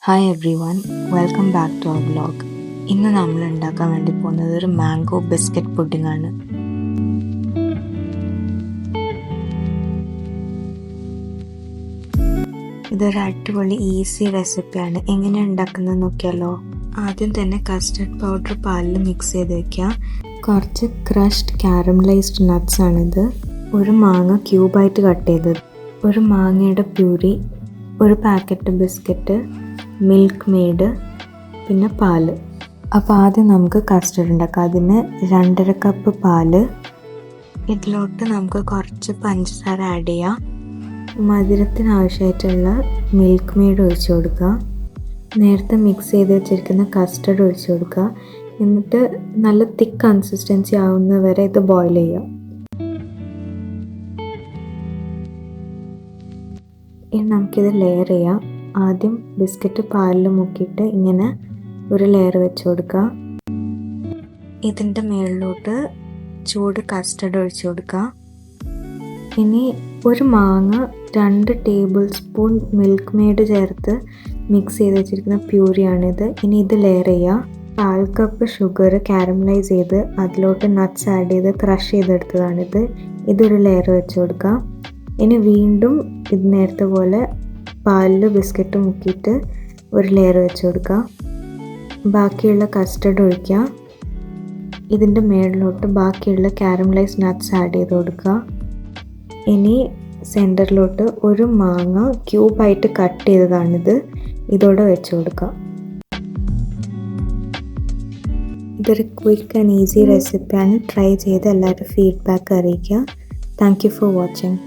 Hi everyone, welcome back to our vlog. ഇന്ന് നമ്മൾ ഉണ്ടാക്കാൻ വേണ്ടി പോകുന്നത് ഒരു മാംഗോ ബിസ്ക്കറ്റ് പുഡിംഗ് ആണ്. ഇതൊരു അടിപൊളി ഈസി റെസിപ്പിയാണ്. എങ്ങനെ ഉണ്ടാക്കുന്നത് നോക്കിയാലോ. ആദ്യം തന്നെ കസ്റ്റർഡ് പൗഡർ പാലിൽ മിക്സ് ചെയ്ത് വെക്കാം. കുറച്ച് ക്രഷ്ഡ് കാരമലൈസ്ഡ് നട്ട്സ് ആണിത്. ഒരു മാങ്ങ ക്യൂബായിട്ട് കട്ട് ചെയ്തത്, ഒരു മാങ്ങയുടെ പ്യൂരി, ഒരു പാക്കറ്റ് ബിസ്ക്കറ്റ്, മിൽക്ക് മെയ്ഡ്, പിന്നെ പാല്. അപ്പോൾ ആദ്യം നമുക്ക് കസ്റ്റർഡ് ഉണ്ടാക്കാം. അതിന് 2.5 കപ്പ് പാല്. ഇതിലോട്ട് നമുക്ക് കുറച്ച് പഞ്ചസാര ആഡ് ചെയ്യാം. മധുരത്തിന് ആവശ്യമായിട്ടുള്ള മിൽക്ക് മെയ്ഡ് ഒഴിച്ചു കൊടുക്കുക. നേരത്തെ മിക്സ് ചെയ്ത് വെച്ചിരിക്കുന്ന കസ്റ്റർഡ് ഒഴിച്ചു കൊടുക്കുക. എന്നിട്ട് നല്ല തിക്ക് കൺസിസ്റ്റൻസി ആവുന്ന വരെ ഇത് ബോയിൽ ചെയ്യുക. ഇനി നമുക്കിത് ലെയർ ചെയ്യാം. ആദ്യം ബിസ്ക്കറ്റ് പാലിൽ മുക്കിയിട്ട് ഇങ്ങനെ ഒരു ലെയർ വെച്ച് കൊടുക്കുക. ഇതിൻ്റെ മുകളിലോട്ട് ചൂട് കസ്റ്റർഡ് ഒഴിച്ചു കൊടുക്കുക. ഇനി ഒരു മാങ്ങ 2 ടേബിൾ സ്പൂൺ മിൽക്ക് മെയ്ഡ് ചേർത്ത് മിക്സ് ചെയ്ത് വെച്ചിരിക്കുന്ന പ്യൂരിയാണിത്. ഇനി ഇത് ലെയർ ചെയ്യുക. 1/4 കപ്പ് ഷുഗർ കാരമലൈസ് ചെയ്ത് അതിലോട്ട് നട്ട്സ് ആഡ് ചെയ്ത് ക്രഷ് ചെയ്തെടുത്തതാണിത്. ഇതൊരു ലെയർ വെച്ച് കൊടുക്കുക. ഇനി വീണ്ടും ഇത് നേരത്തെ പോലെ പാലിൽ ബിസ്ക്കറ്റ് മുക്കിയിട്ട് ഒരു ലെയർ വെച്ച് കൊടുക്കുക. ബാക്കിയുള്ള കസ്റ്റർഡ് ഒഴിക്കുക. ഇതിൻ്റെ മുകളിലോട്ട് ബാക്കിയുള്ള കാരമലൈസ് നട്ട്സ് ആഡ് ചെയ്ത് കൊടുക്കുക. ഇനി സെൻറ്ററിലോട്ട് ഒരു മാങ്ങ ക്യൂബായിട്ട് കട്ട് ചെയ്തതാണിത്. ഇതോടെ വെച്ച് കൊടുക്കുക. ഇതൊരു ക്വിക്ക് ആൻഡ് ഈസി റെസിപ്പിയാണ്. ട്രൈ ചെയ്ത് എല്ലാവരും ഫീഡ്ബാക്ക് അറിയിക്കുക. Thank you for watching.